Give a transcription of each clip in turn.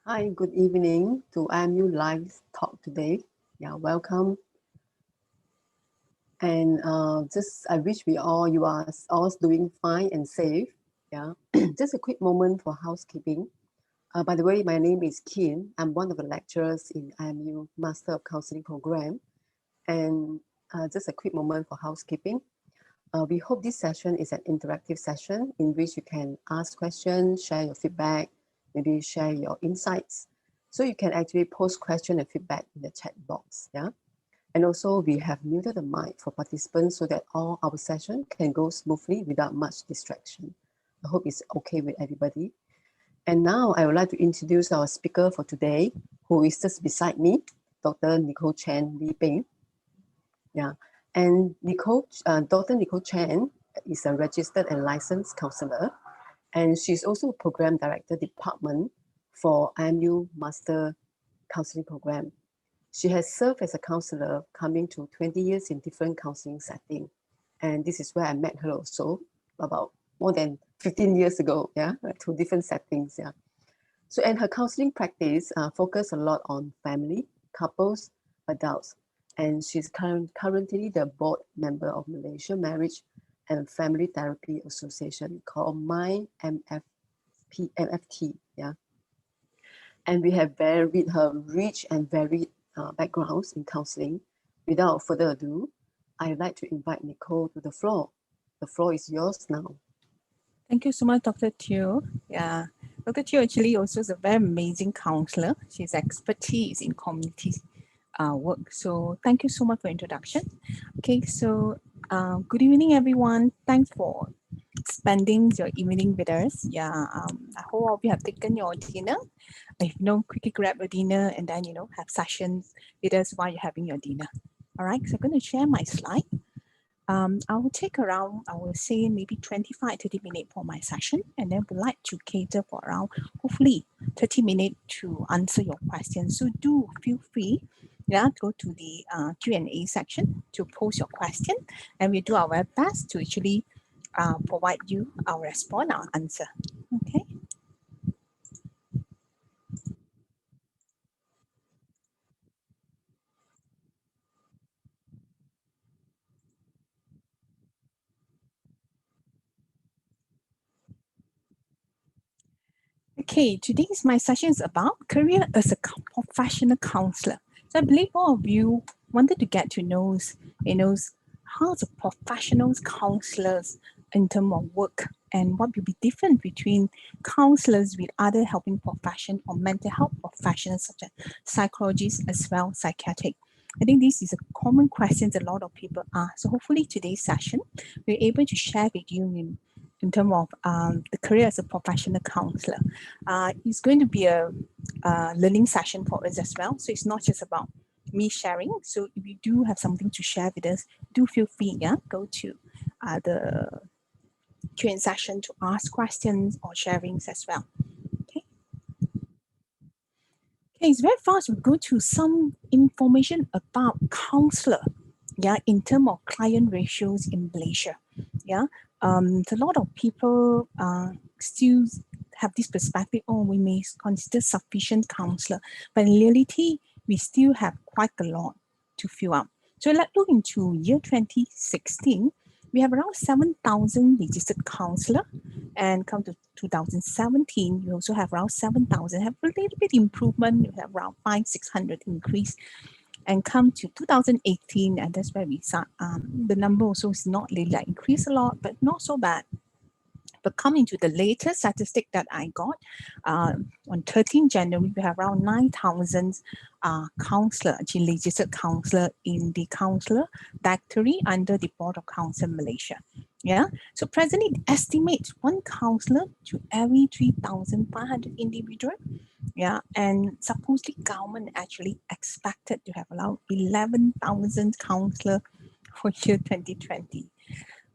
Hi, good evening to IMU Live Talk today. Yeah, welcome. And I wish you are all doing fine and safe. Yeah, just a quick moment for housekeeping. By the way, my name is Kin. I'm one of the lecturers in IMU Master of Counseling program. And just a quick moment for housekeeping. We hope this session is an interactive session in which you can ask questions, share your feedback, maybe share your insights. So you can actually post question and feedback in the chat box. Yeah. And also we have muted the mic for participants so that all our session can go smoothly without much distraction. I hope it's okay with everybody. And now I would like to introduce our speaker for today, who is just beside me, Dr. Nicole Chen Li Bing. Yeah, and Dr. Nicole Chen is a registered and licensed counselor, and she's also a program director department for IMU Master Counseling Program. She has served as a counselor coming to 20 years in different counseling settings. And this is where I met her also about more than 15 years ago, yeah, two different settings, yeah. So, and her counseling practice focus a lot on family, couples, adults, and she's currently the board member of Malaysia Marriage and Family Therapy Association called MFT, yeah. And we have with her rich and varied backgrounds in counseling. Without further ado, I'd like to invite Nicole to the floor. The floor is yours now. Thank you so much, Dr. Teo. Yeah, Dr. Teo actually also is a very amazing counselor. She's expertise in community work. So thank you so much for introduction. Okay, so good evening, everyone. Thanks for spending your evening with us. Yeah, I hope all of you have taken your dinner. If you quickly grab your dinner and then have sessions with us while you're having your dinner. All right, so I'm going to share my slide. I will take around, I will say maybe 25-30 minutes for my session, and then we'd like to cater for around, hopefully 30 minutes to answer your questions. So do feel free, go to the Q&A section to post your question, and we do our very best to actually provide you our response, our answer. Okay. Okay, today's my session is about career as a professional counselor. So I believe all of you wanted to get to know, how the professional counselors in terms of work and what will be different between counselors with other helping profession or mental health professionals such as psychologists as well psychiatric. I think this is a common question a lot of people ask. So hopefully today's session we're able to share with you in terms of the career as a professional counselor. It's going to be a learning session for us as well. So it's not just about me sharing. So if you do have something to share with us, do feel free, go to the Q&A session to ask questions or sharings as well. Okay. Okay, it's very fast. We go to some information about counselor, in terms of client ratios in Malaysia. A lot of people still have this perspective, we may consider sufficient counselor, but in reality, we still have quite a lot to fill up. So let's look into year 2016. We have around 7,000 registered counselor, and come to 2017, we also have around 7,000, have a little bit improvement, we have around 500-600 increase. And come to 2018, and that's where we saw the number also is not really like increased a lot, but not so bad. But coming to the latest statistic that I got, on 13 January, we have around 9,000 counselor, actually registered counselor in the counselor directory under the Board of Counsel Malaysia. So presently it estimates one counselor to every 3,500 individual. And supposedly government actually expected to have around 11,000 counselor for year 2020.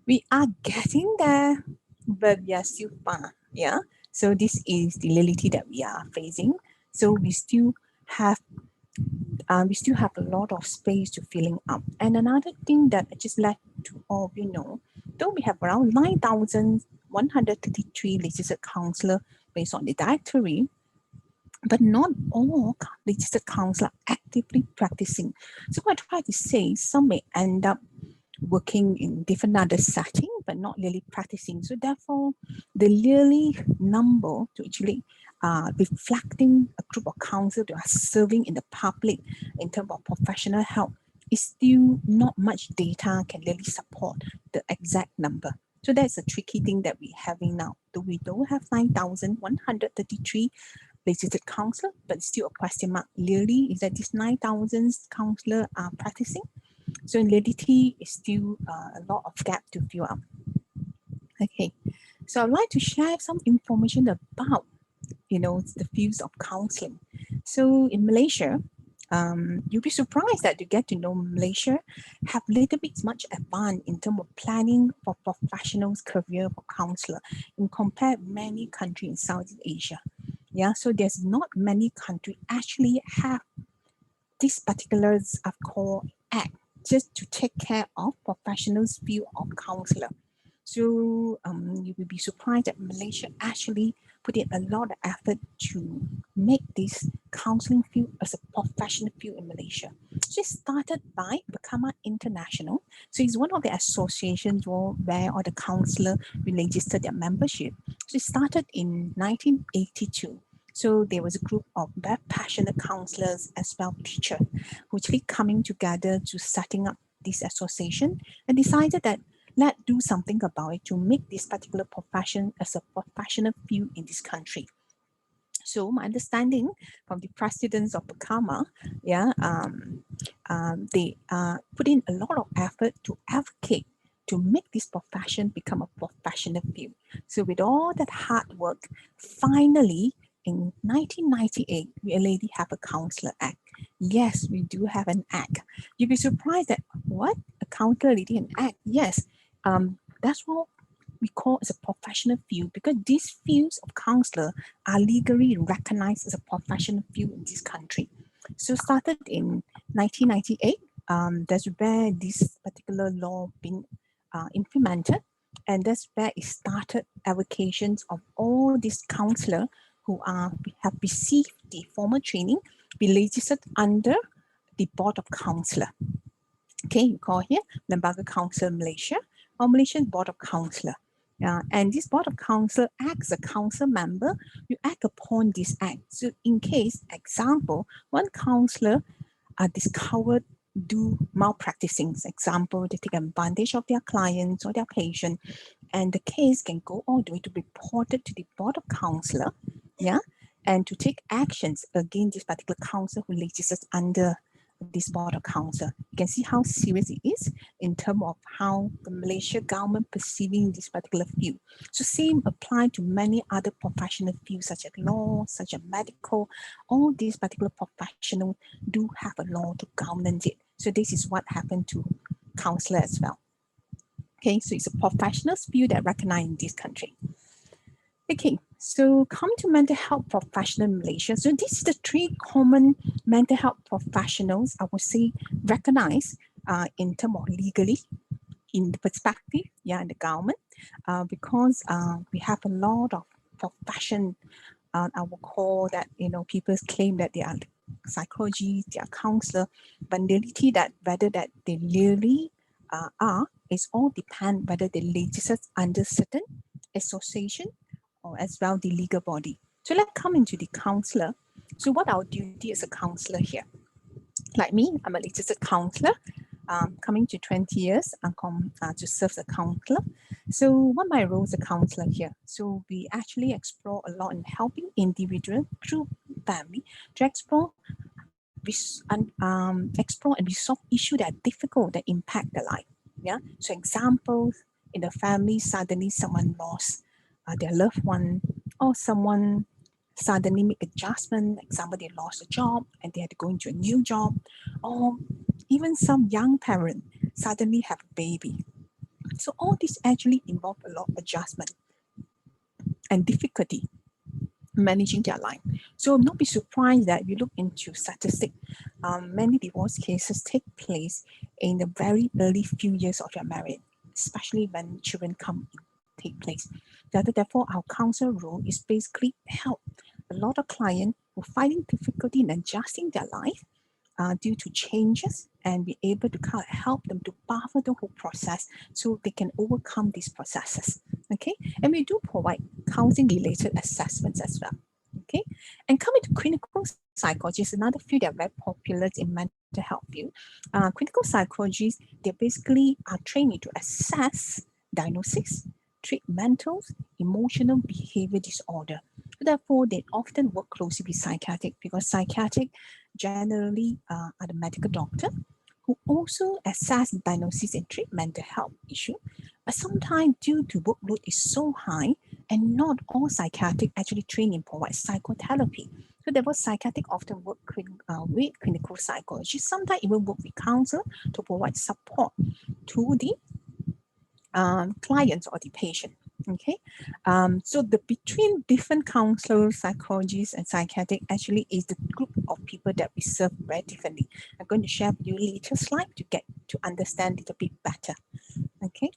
We are getting there, but we are still far. So this is the reality that we are facing. So we still have a lot of space to filling up. And another thing that I just let to all of you know, though we have around 9,133 registered counselor based on the directory, but not all registered counselors are actively practicing. So what I try to say, some may end up working in different other setting, but not really practicing. So therefore, the yearly number to actually reflecting a group of counselors that are serving in the public in terms of professional help is still not much data can really support the exact number. So that's a tricky thing that we're having now. So we don't have 9,133 registered counselor, but still a question mark. Really, is that these 9,000 counselors are practicing? So in reality, it's still a lot of gap to fill up. Okay, so I'd like to share some information about, the fields of counseling. So in Malaysia, you'll be surprised that you get to know Malaysia have little bit much advanced in terms of planning for professionals' career for counselor in compared many countries in Southeast Asia. Yeah, so there's not many countries actually have this particular core act just to take care of professionals' view of counselor. So you will be surprised that Malaysia actually put in a lot of effort to make this counseling field as a professional field in Malaysia. So it started by Bekama International. So it's one of the associations where all the counselors will register their membership. So it started in 1982. So there was a group of very passionate counselors as well teachers who actually coming together to setting up this association and decided that let's do something about it to make this particular profession as a professional field in this country. So my understanding from the presidents of Bekama, they put in a lot of effort to advocate to make this profession become a professional field. So with all that hard work, finally in 1998, we already have a Counselor Act. Yes, we do have an act. You'd be surprised that what? A counselor already an act? Yes, that's what we call as a professional field because these fields of counselor are legally recognized as a professional field in this country. So started in 1998, that's where this particular law been implemented, and that's where it started avocations of all these counselor who have received the formal training be registered under the Board of Counselor. Okay, you call here Lembaga Counsel Malaysia or Malaysian Board of Counselor. And this Board of Counselor acts as a council member. You act upon this act. So in case, example, one counselor are discovered do malpracticing, example, they take advantage of their clients or their patient, and the case can go all the way to be reported to the Board of Counselor, and to take actions against this particular counselor who registers under this Board of Counselor. You can see how serious it is in terms of how the Malaysia government perceiving this particular field. So same apply to many other professional fields such as law, such as medical. All these particular professionals do have a law to govern it. So this is what happened to counselor as well. Okay, so it's a professional field that recognized in this country. Okay, so come to mental health professional in Malaysia. So this is the three common mental health professionals, I would say, recognized in terms of legally, in the perspective, in the government, because we have a lot of profession, I would call that, people claim that they are psychology, they are counselor, but in reality that whether that they really are, it's all depend whether they register under certain association or as well the legal body. So let's come into the counselor. So what our duty as a counselor here? Like me, I'm a registered counselor, coming to 20 years to serve as a counselor. So what my role as a counselor here? So we actually explore a lot in helping individual through family to explore and resolve issues that are difficult that impact their life. So examples, in the family, suddenly someone lost their loved one, or someone suddenly make adjustment. Example, they lost a job and they had to go into a new job, or even some young parent suddenly have a baby. So all this actually involve a lot of adjustment and difficulty managing their life. So not be surprised that if you look into statistics, many divorce cases take place in the very early few years of their marriage, especially when children take place. Therefore, our counsel role is basically help a lot of clients who are finding difficulty in adjusting their life due to changes, and be able to kind of help them to buffer the whole process so they can overcome these processes. Okay, and we do provide counseling related assessments as well. Okay, and coming to clinical psychology is another field that are very popular in mental health field. Clinical psychologists, they basically are trained to assess, diagnosis, treat mental, emotional behavior disorder. So therefore, they often work closely with psychiatric, because psychiatric generally are the medical doctor who also assess, diagnosis, and treat mental health issue. But sometimes due to workload is so high, and not all psychiatric actually train and provide psychotherapy. So therefore, psychiatric often work with clinical psychologists, sometimes even work with counselor to provide support to the clients or the patient. Okay, so the between different counselors, psychologists, and psychiatric actually is the group of people that we serve very differently. I'm going to share with you later slide to get to understand it a bit better. Okay.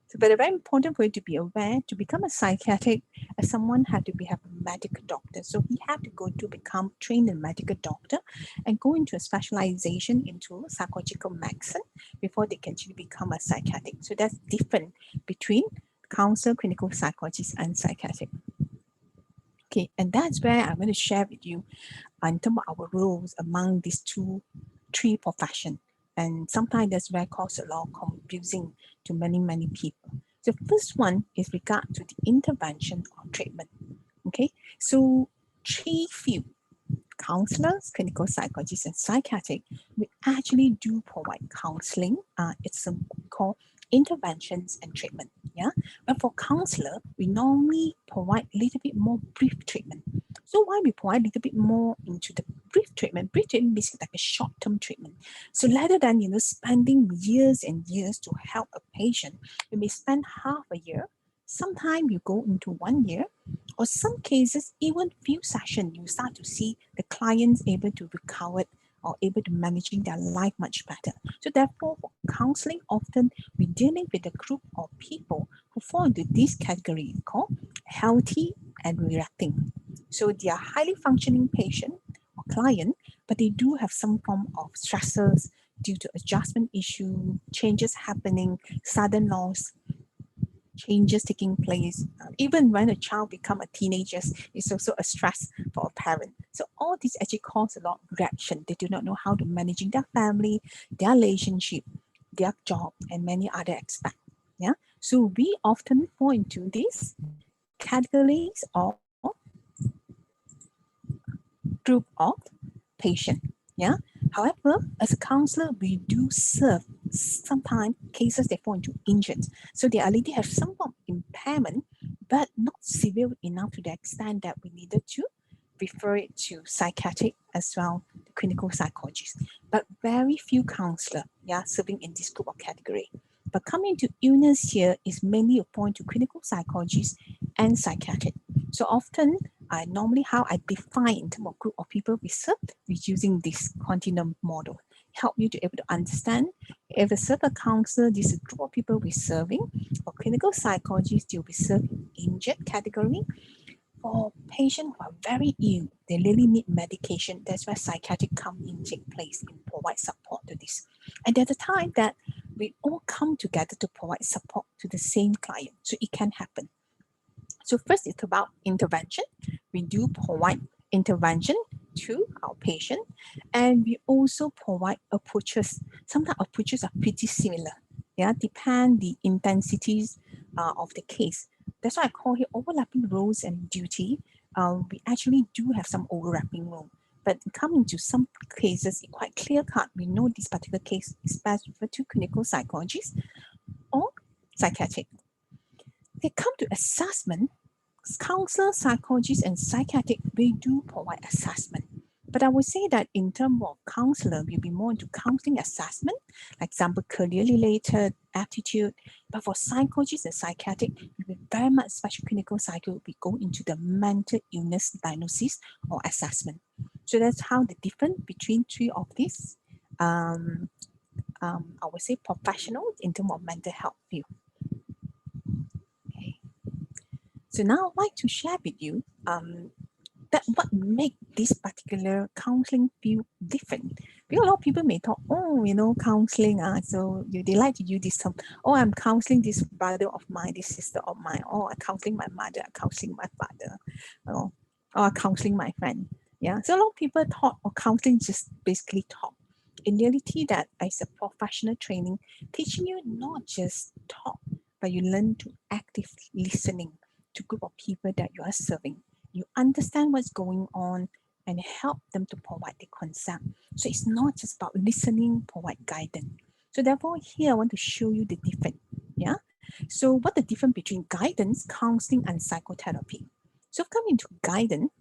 So, but it's very important for you to be aware, to become a psychiatric, as someone had to have a medical doctor. So he had to go to become trained in medical doctor and go into a specialization into psychological medicine before they can actually become a psychiatric. So that's different between counselor, clinical psychologist, and psychiatric. Okay, and that's where I'm going to share with you in terms of our roles among these three professions. And sometimes that's where it causes a lot of confusing to many people. The first one is regard to the intervention or treatment. Okay, so three field, counselors, clinical psychologists, and psychiatric, we actually do provide counseling. It's called interventions and treatment. Yeah, but for counselor, we normally provide a little bit more brief treatment. So why we provide a little bit more into the brief treatment? Brief treatment is like a short-term treatment. So rather than spending years and years to help a patient, we may spend half a year. Sometimes you go into 1 year, or some cases even few sessions. You start to see the clients able to recover or able to managing their life much better. So therefore, for counseling, often we're dealing with a group of people who fall into this category called healthy and reacting. So they are highly functioning patient or client, but they do have some form of stressors due to adjustment issue, changes happening, sudden loss, changes taking place. Even when a child becomes a teenager, it's also a stress for a parent. So all this actually cause a lot of reaction. They do not know how to managing their family, their relationship, their job, and many other aspects. Yeah. So we often fall into these categories or group of patient. Yeah. However, as a counselor, we do serve sometimes cases they fall into injured. So they already have some form of impairment, but not severe enough to the extent that we needed to refer it to psychiatric as well, the clinical psychologist. But very few counselor, yeah, serving in this group of category. But coming to illness here is mainly a point to clinical psychologists and psychiatric. So often, normally how I define in terms of group of people we serve is using this continuum model. Help you to able to understand if a certain counselor, this is a group of people we're serving. For clinical psychologists, you'll be serving injured category. For patients who are very ill, they really need medication. That's where psychiatric come in, take place and provide support to this. And at the time that we all come together to provide support to the same client, so it can happen. So first, it's about intervention. We do provide intervention to our patient, and we also provide approaches. Sometimes approaches are pretty similar. Yeah, depend the intensities of the case. That's why I call it overlapping roles and duty. We actually do have some overlapping role, but coming to some cases, it's quite clear cut. We know this particular case is best referred to clinical psychologist or psychiatric. They come to assessment. Counselor, psychologists, and psychiatric, they do provide assessment. But I would say that in terms of counselor, we'll be more into counseling assessment, like example, career-related, aptitude. But for psychologists and psychiatric, we'll be very much, especially clinical psycho, we go into the mental illness diagnosis or assessment. So that's how the difference between three of these, I would say, professionals in terms of mental health field. Okay. So now I'd like to share with you that what make this particular counseling feel different. Because a lot of people may talk, oh, counseling, so they like to use this term, oh, I'm counseling this brother of mine, this sister of mine, oh, I'm counseling my mother, I'm counseling my father, or I'm counseling my friend. Yeah, so a lot of people thought, oh, counseling just basically talk. In reality, that is a professional training teaching you not just talk, but you learn to active listening to group of people that you are serving. You understand what's going on and help them to provide the concept. So it's not just about listening, provide guidance. So therefore, here I want to show you the difference. Yeah. So what the difference between guidance, counseling, and psychotherapy? So coming to guidance,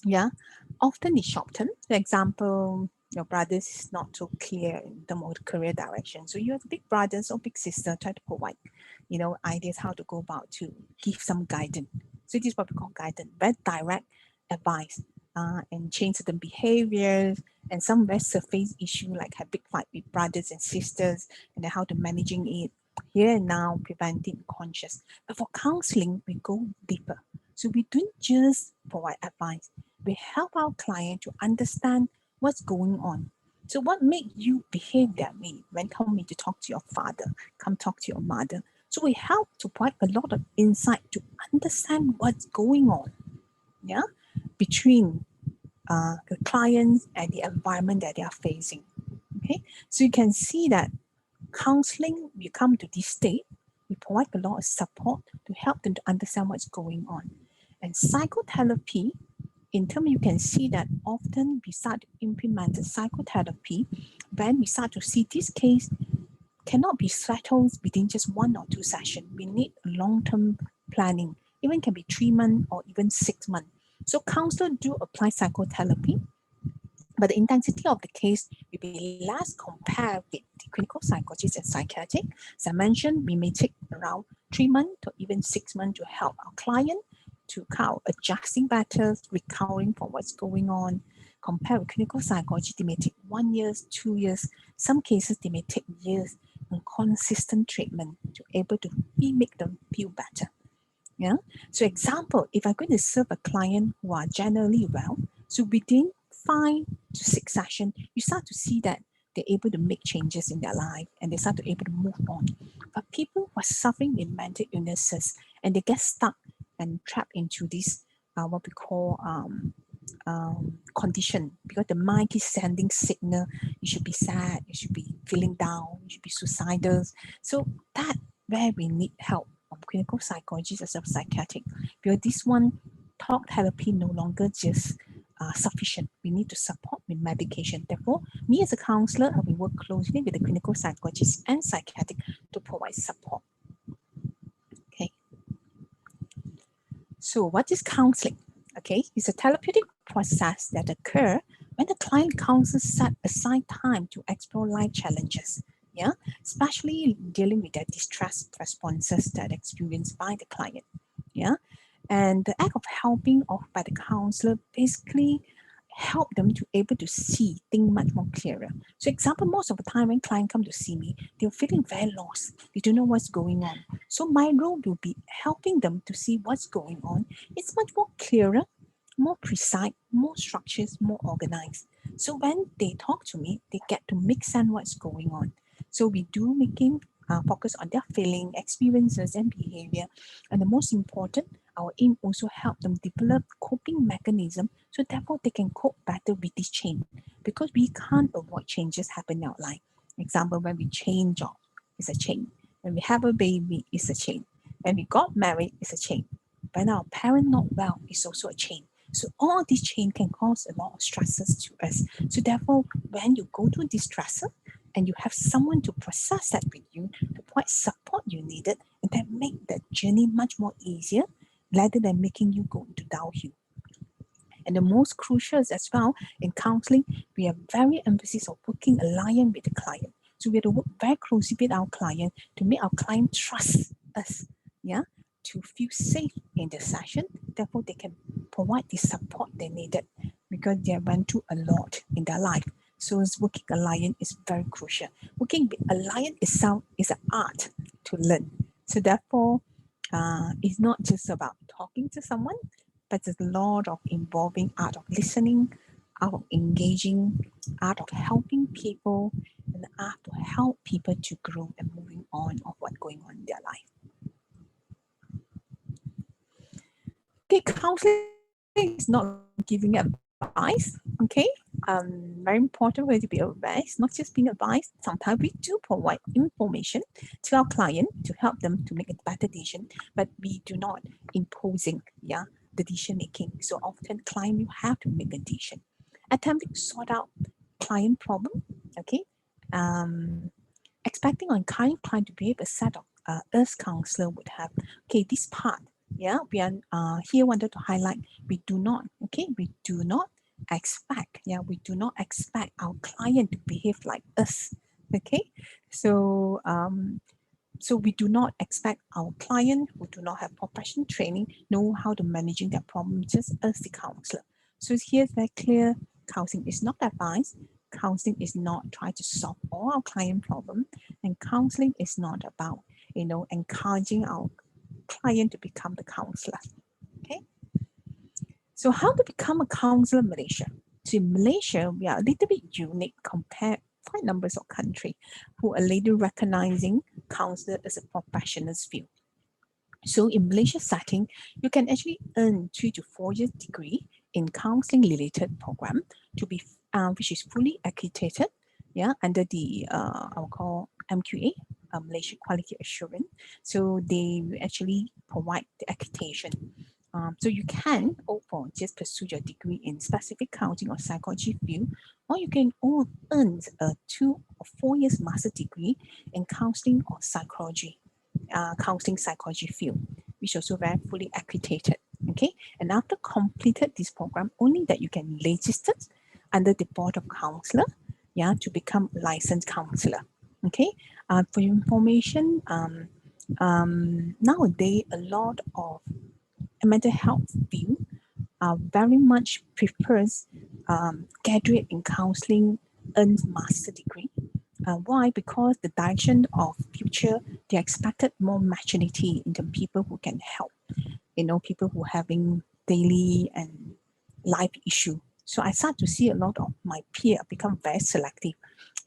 yeah, often it's short term. For example, your brother is not so clear in terms of career direction. So you have big brothers or big sister try to provide, ideas how to go about to give some guidance. So this is what we call guidance, very direct advice, and change certain behaviors and some very surface issue like have big fight with brothers and sisters and then how to managing it here and now, preventing conscious. But for counseling, we go deeper. So we don't just provide advice. We help our client to understand what's going on. So what made you behave that way when coming to talk to your father, come talk to your mother? So we help to provide a lot of insight to understand what's going on, yeah, between the clients and the environment that they are facing. Okay, so you can see that counseling, we come to this state, we provide a lot of support to help them to understand what's going on. And psychotherapy, in terms, you can see that often we start to implement the psychotherapy when we start to see this case cannot be settled within just 1 or 2 sessions. We need long-term planning, even can be 3 months or even 6 months. So counselors do apply psychotherapy, but the intensity of the case will be less compared with the clinical psychologist and psychiatric. As I mentioned, we may take around 3 months to even 6 months to help our client to adjusting better, recovering from what's going on. Compared with clinical psychology, they may take 1 year, 2 years. Some cases, they may take years on consistent treatment to able to make them feel better. Yeah. So example, if I'm going to serve a client who are generally well, so within 5 to 6 sessions, you start to see that they're able to make changes in their life and they start to able to move on. But people who are suffering with mental illnesses and they get stuck and trapped into this what we call condition, because the mind is sending signal, you should be sad, you should be feeling down, you should be suicidal. So that where we need help from clinical psychologists as well as psychiatric, because this one talk therapy no longer just sufficient. We need to support with medication. Therefore, me as a counselor, I will work closely with the clinical psychologist and psychiatric to provide support. Okay. So what is counseling? Okay, it's a therapeutic process that occurs when the client counselor set aside time to explore life challenges. Yeah, especially dealing with their distress responses that are experienced by the client. Yeah, and the act of helping off by the counselor basically help them to able to see things much more clearer. So example, most of the time when clients come to see me, they're feeling very lost. They don't know what's going on. So my role will be helping them to see what's going on. It's much more clearer, more precise, more structured, more organized. So when they talk to me, they get to make sense what's going on. So we do making focus on their feeling, experiences, and behavior. And the most important, our aim also help them develop coping mechanism so therefore they can cope better with this change, because we can't avoid changes happen in our life. Example, when we change job, it's a change. When we have a baby, it's a change. When we got married, it's a change. When our parent not well, it's also a change. So all these change can cause a lot of stresses to us. So therefore, when you go through this stressor and you have someone to process that with you, to provide support you needed, and then make that journey much more easier rather than making you go into downhill. And the most crucial is as well, in counseling, we have very emphasis of working alliance with the client. So we have to work very closely with our client to make our client trust us, yeah, to feel safe in the session. Therefore, they can provide the support they needed because they went through a lot in their life. So working alliance is very crucial. Working with alliance itself is an art to learn. So therefore, it's not just about talking to someone, but but there's a lot of involving art of listening, art of engaging, art of helping people, and the art to help people to grow and moving on of what's going on in their life. Okay, counseling is not giving advice. Okay, very important way to be aware. It's not just being advised. Sometimes we do provide information to our client to help them to make a better decision, but we do not imposing, the decision making. So often, client you have to make a decision, attempting to sort out client problem. Okay, expecting on client to behave a set of us counselor would have. Okay, this part. Yeah, we are here wanted to highlight. We do not. Okay, we do not expect. Yeah, we do not expect our client to behave like us. Okay, so so we do not expect our client who do not have professional training know how to managing their problem just as the counselor. So here's very clear. Counseling is not advice. Counseling is not trying to solve all our client problem, and counseling is not about encouraging our client to become the counselor. Okay. So how to become a counselor in Malaysia? So in Malaysia, we are a little bit unique compared to quite numbers of countries who are later recognizing counselor as a professional field. So in Malaysia setting, you can actually earn 3 to 4 years degree in counseling related program to be which is fully accredited, under the I will call MQA, Malaysia Quality Assurance. So they will actually provide the accreditation. So you can or just pursue your degree in specific counseling or psychology field, or you can earn a 2 or 4 years master degree in counseling or psychology. Counseling psychology field, which also very fully accredited. Okay, and after completed this program, only that you can register under the board of counselor, to become licensed counselor. Okay, for your information, nowadays a lot of mental health field very much prefers graduate in counseling earns master degree. Why? Because the direction of future, they expected more maturity into people who can help, people who having daily and life issue. So I start to see a lot of my peer become very selective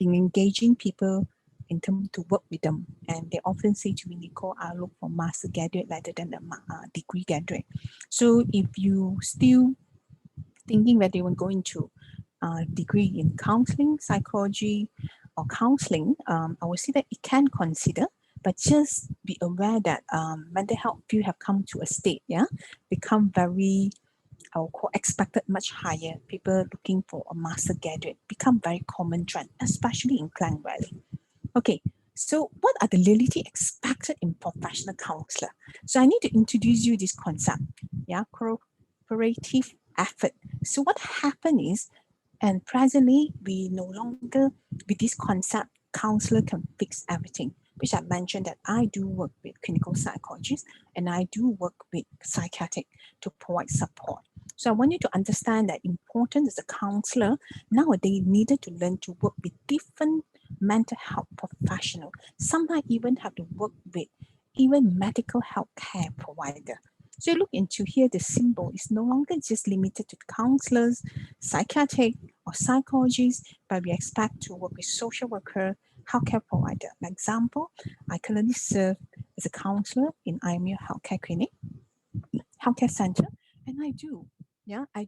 in engaging people in terms to work with them. And they often say to me, Nicole, I look for master graduate rather than a degree graduate. So if you still thinking that they will go into degree in counseling, psychology, or counseling, I would say that it can consider, but just be aware that mental health field have come to a state, become very, I will call expected much higher. People looking for a master graduate become very common trend, especially in Klang Valley. Okay, so what are the reality expected in professional counselor? So I need to introduce you this concept, cooperative effort. So what happened is, and presently we no longer, with this concept, counselor can fix everything, which I mentioned that I do work with clinical psychologists and I do work with psychiatric to provide support. So I want you to understand that important as a counselor, nowadays needed to learn to work with different mental health professional. Sometimes even have to work with even medical health care provider. So you look into here, the symbol is no longer just limited to counselors, psychiatric or psychologists, but we expect to work with social worker, healthcare provider. For example, I currently serve as a counselor in IMU Healthcare Clinic, Healthcare Center, and I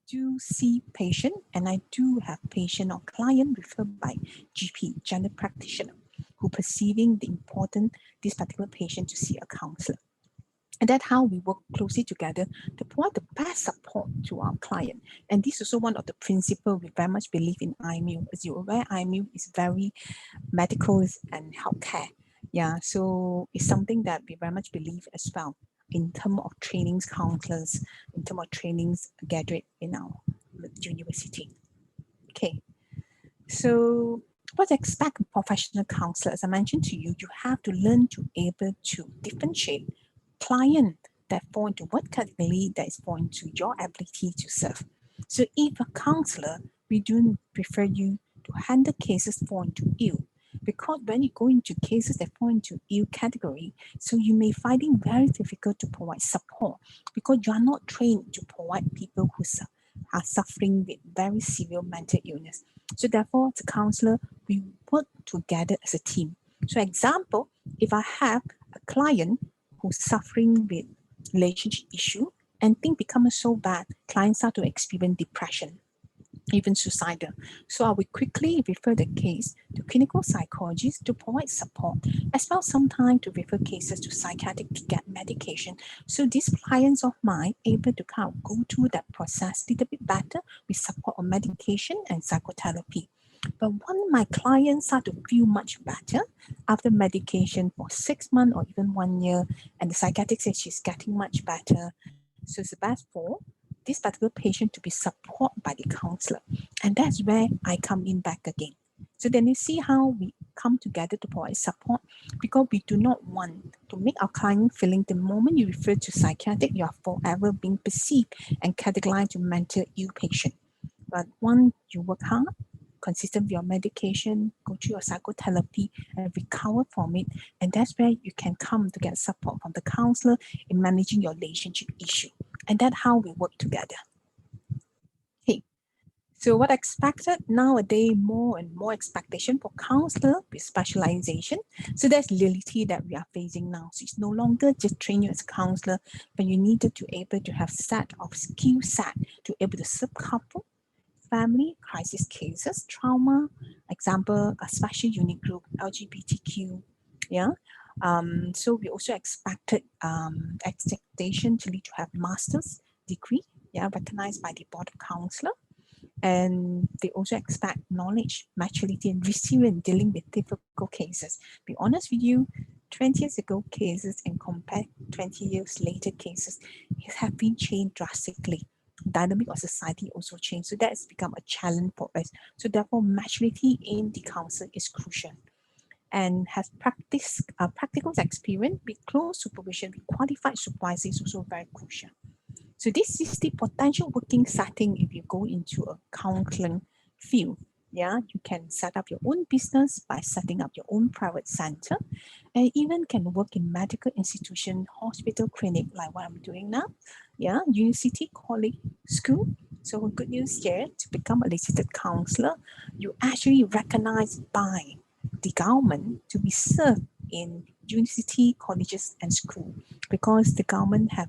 do see patient and I do have patient or client referred by GP, general practitioner, who perceiving the important this particular patient to see a counselor. And that's how we work closely together to provide the best support to our client. And this is also one of the principles we very much believe in IMU. As you're aware, IMU is very medical and healthcare. So it's something that we very much believe as well in terms of trainings counselors, in terms of trainings graduate in our university. Okay, so what to expect professional counselor? As I mentioned to you, you have to learn to able to differentiate client that fall into what category that is fall into your ability to serve. So if a counselor, we do prefer you to handle cases fall into you. because when you go into cases that fall into ill category, so you may find it very difficult to provide support because you are not trained to provide people who are suffering with very severe mental illness. So therefore, as a counselor, we work together as a team. So example, if I have a client who's suffering with relationship issue and things become so bad, clients start to experience depression, even suicidal. So I will quickly refer the case to clinical psychologists to provide support, as well sometimes to refer cases to psychiatric to get medication. So these clients of mine able to kind of go through that process a little bit better with support of medication and psychotherapy. But when my clients start to feel much better after medication for 6 months or even 1 year, and the psychiatrist says she's getting much better, so it's best for this particular patient to be supported by the counselor. And that's where I come in back again. So then you see how we come together to provide support, because we do not want to make our client feeling the moment you refer to psychiatric, you are forever being perceived and categorized to mental ill patient. But once you work hard, consistent with your medication, go through your psychotherapy and recover from it, and that's where you can come to get support from the counselor in managing your relationship issue. And that's how we work together. Okay. So what expected nowadays, more and more expectation for counselor with specialization. So that's reality that we are facing now. So it's no longer just train you as a counselor, but you needed to able to have set of skill set to able to serve couple, family, crisis cases, trauma, example, a special unit group, LGBTQ, yeah. So we also expected expectation to lead to have master's degree, yeah, recognized by the board of counselor. And they also expect knowledge, maturity, and resilience dealing with difficult cases. Be honest with you, 20 years ago cases and compare 20 years later cases have been changed drastically. Dynamic of society also changed. So that has become a challenge for us. So therefore, maturity in the counsel is crucial. And has practical experience with close supervision with qualified supervisors is also very crucial. So this is the potential working setting if you go into a counseling field. Yeah, you can set up your own business by setting up your own private center, and even can work in medical institution, hospital, clinic, like what I'm doing now. Yeah, university, college, school. So good news here, to become a registered counselor, you actually recognized by the government to be served in university, colleges, and school, because the government have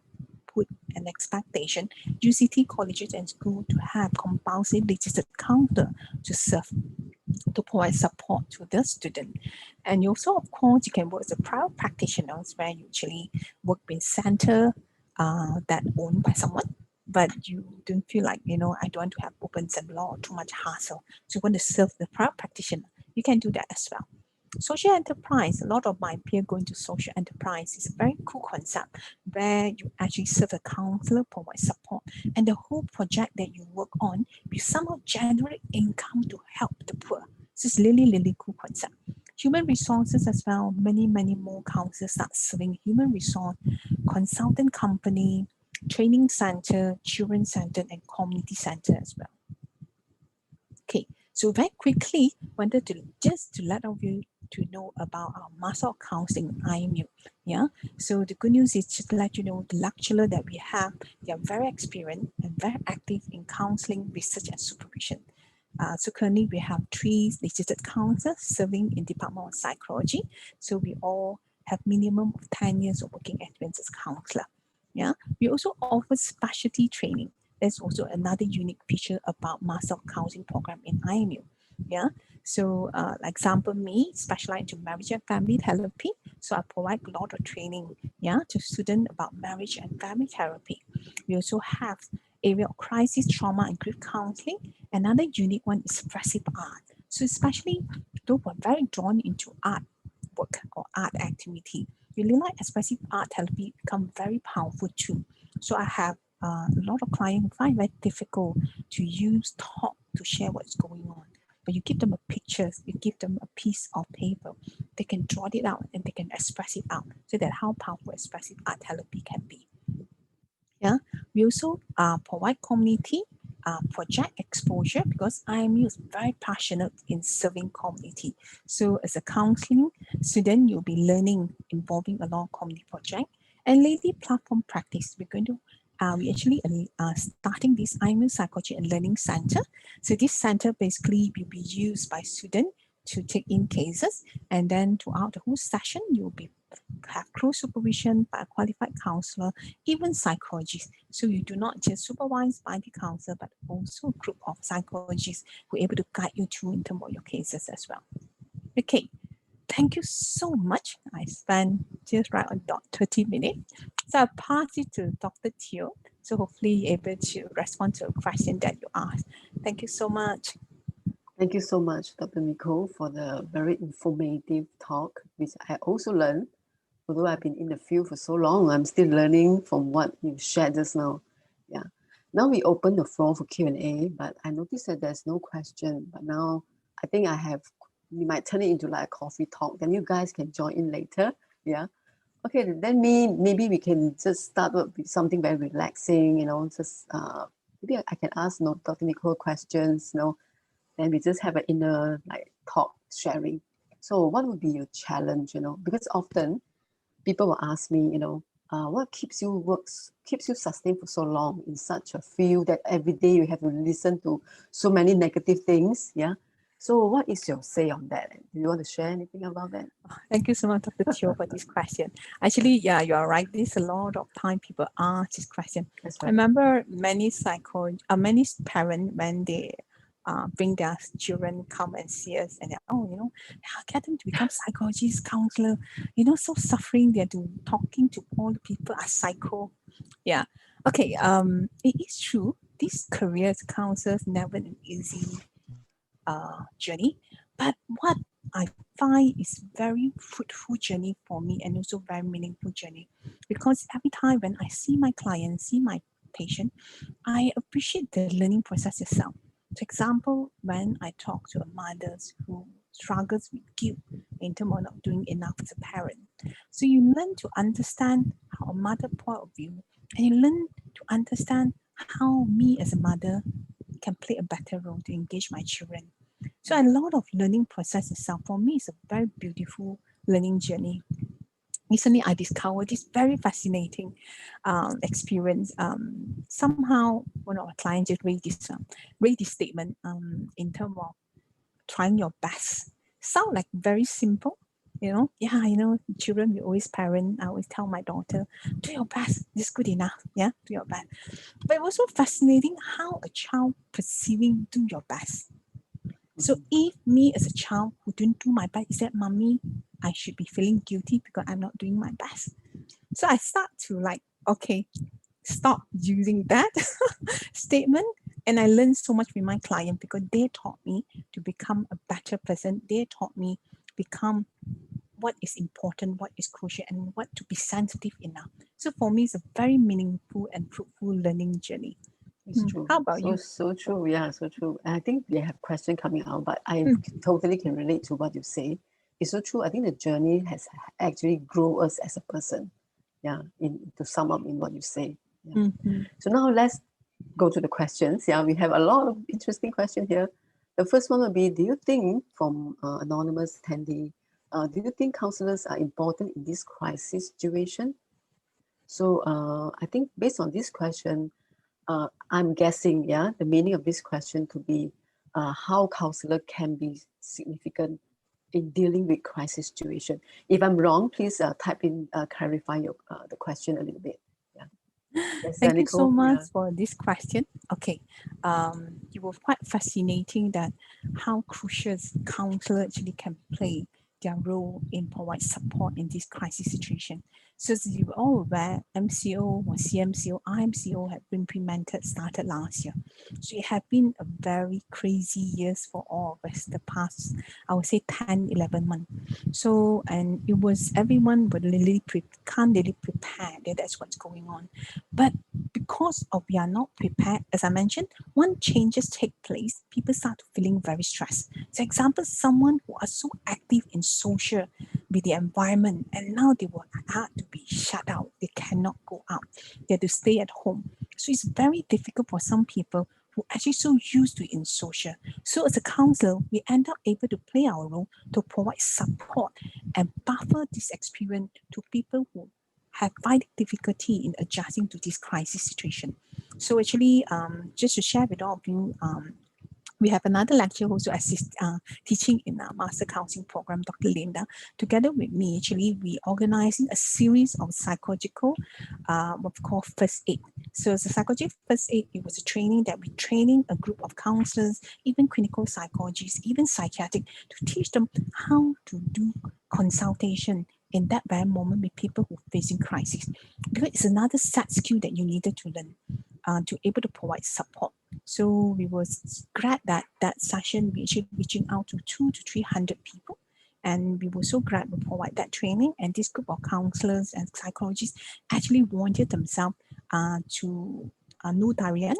put an expectation UCT colleges and schools to have compulsory registered counselor to serve, to provide support to the student. And you also, of course, you can work as a private practitioner where you actually work in center that owned by someone, but you don't feel like, I don't want to have open center law or too much hassle. So you want to serve the private practitioner, you can do that as well. Social enterprise, a lot of my peers go into social enterprise. It's a very cool concept where you actually serve a counselor, provide support, and the whole project that you work on, you somehow generate income to help the poor. So it's really, really cool concept. Human resources as well, many, many more counselors start serving human resource, consultant company, training center, children center, and community center as well. Okay, so very quickly, wanted to just to let all of you to know about our Master of Counselling IMU. Yeah, so the good news is just to let you know the lecturer that we have, they are very experienced and very active in counseling, research, and supervision. So currently we have 3 registered counselors serving in Department of Psychology. So we all have minimum of 10 years of working experience as counselor. Yeah, we also offer specialty training. There's also another unique feature about Master of Counselling program in IMU. Yeah, so example, me specialize into marriage and family therapy. So I provide a lot of training, to students about marriage and family therapy. We also have area of crisis, trauma, and grief counseling. Another unique one is expressive art. So especially those who are very drawn into art work or art activity, really like expressive art therapy become very powerful too. So I have a lot of clients who find it very difficult to use talk to share what's going on. But you give them a picture, you give them a piece of paper, they can draw it out and they can express it out. So that's how powerful expressive art therapy can be. Yeah, we also provide community project exposure because IMU is very passionate in serving community. So as a counseling student, you'll be learning involving a lot of community project. And lately, platform practice, we actually starting this IMU Psychology and Learning Center. So this center basically will be used by students to take in cases, and then throughout the whole session, you'll be have close supervision by a qualified counselor, even psychologists. So you do not just supervise by the counselor, but also a group of psychologists who are able to guide you through in terms of your cases as well. Okay, thank you so much. I spent just right on dot 30 minutes. So I'll pass it to Dr. Teo. So hopefully you're able to respond to a question that you asked. Thank you so much. Thank you so much, Dr. Nicole, for the very informative talk, which I also learned. Although I've been in the field for so long, I'm still learning from what you shared just now. Yeah. Now we open the floor for Q&A, but I noticed that there's no question. But now I think we might turn it into like a coffee talk. Then you guys can join in later. Yeah. Okay, then maybe we can just start with something very relaxing, just maybe I can ask Dr. Nicole questions, and we just have an inner talk sharing. So what would be your challenge, because often people will ask me, what keeps you sustained for so long in such a field that every day you have to listen to so many negative things, yeah? So what is your say on that? Do you want to share anything about that? Thank you so much, Dr. Teo, for this question. Actually, yeah, you are right. There's a lot of time people ask this question. That's I right. remember many parents, when they bring their children come and see us and get them to become psychologist, counselor, so suffering, they're talking to all the people are psycho. Yeah. Okay. It is true. This career as counselors never an easy journey, but what I find is very fruitful journey for me and also very meaningful journey, because every time when I see my client, see my patient, I appreciate the learning process itself. For example, when I talk to a mother who struggles with guilt in terms of not doing enough as a parent, so you learn to understand how a mother point of view, and you learn to understand how me as a mother can play a better role to engage my children. So a lot of learning process itself for me is a very beautiful learning journey. Recently, I discovered this very fascinating experience. Somehow, one of our clients just raised this statement in terms of trying your best. Sound like very simple, children, we always parent. I always tell my daughter, do your best. This is good enough. Yeah, do your best. But it was so fascinating how a child perceiving do your best. So if me as a child who didn't do my best, is that mommy, I should be feeling guilty because I'm not doing my best. So I start to stop using that statement. And I learned so much with my client because they taught me to become a better person. They taught me become what is important, what is crucial, and what to be sensitive enough. So for me, it's a very meaningful and fruitful learning journey. It's true. How about you? So true. Yeah, so true. And I think we have question coming out, but I totally can relate to what you say. It's so true. I think the journey has actually grown us as a person. Yeah, to sum up in what you say. Yeah. So now let's go to the questions. Yeah, we have a lot of interesting questions here. The first one will be, do you think, from anonymous attendee, do you think counselors are important in this crisis situation? So I think based on this question, I'm guessing, the meaning of this question to be how counselor can be significant in dealing with crisis situation. If I'm wrong, please type in, clarify the question a little bit. Yeah. Yes, Thank you so Nicole? much for this question. Okay, it was quite fascinating that how crucial counselor actually can play their role in provide support in this crisis situation. So as you are all aware, MCO or CMCO, IMCO have been started last year. So it has been a very crazy years for all of us, the past, I would say 10, 11 months. So, and it was, everyone would can't really prepare that that's what's going on. But because of we are not prepared, as I mentioned, when changes take place, people start feeling very stressed. For example, someone who are so active in social with the environment, and now they will have to be shut out. They cannot go out. They have to stay at home. So it's very difficult for some people who who actually so used to in social. So as a counselor, we end up able to play our role to provide support and buffer this experience to people who have finding difficulty in adjusting to this crisis situation. So actually, just to share with all of you, we have another lecturer who also teaching in our master counseling program, Dr. Linda. Together with me, actually, we organizing a series of psychological, what we call first aid. So as a psychological first aid, it was a training that we training a group of counselors, even clinical psychologists, even psychiatric, to teach them how to do consultation in that very moment with people who are facing crisis. Because it's another set skill that you needed to learn to able to provide support. So we were glad that that session we actually reaching out to 200 to 300 people, and we were so glad to provide that training. And this group of counselors and psychologists actually volunteered themselves to No Darian.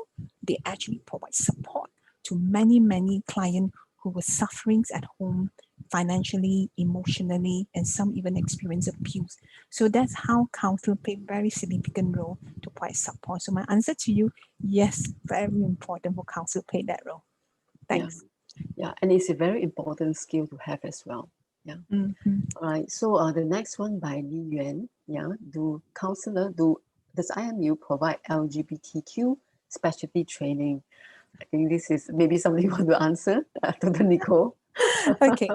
They actually provide support to many clients who were suffering at home financially, emotionally, and some even experience abuse. So that's how counselor play very significant role to provide support. So my answer to you, yes, very important for counselor play that role. Thanks. Yeah, and it's a very important skill to have as well. Yeah. Mm-hmm. All right. So the next one by Li Yuan. Yeah. Does IMU provide LGBTQ specialty training? I think this is maybe something you want to answer, Dr. Nicole. Okay.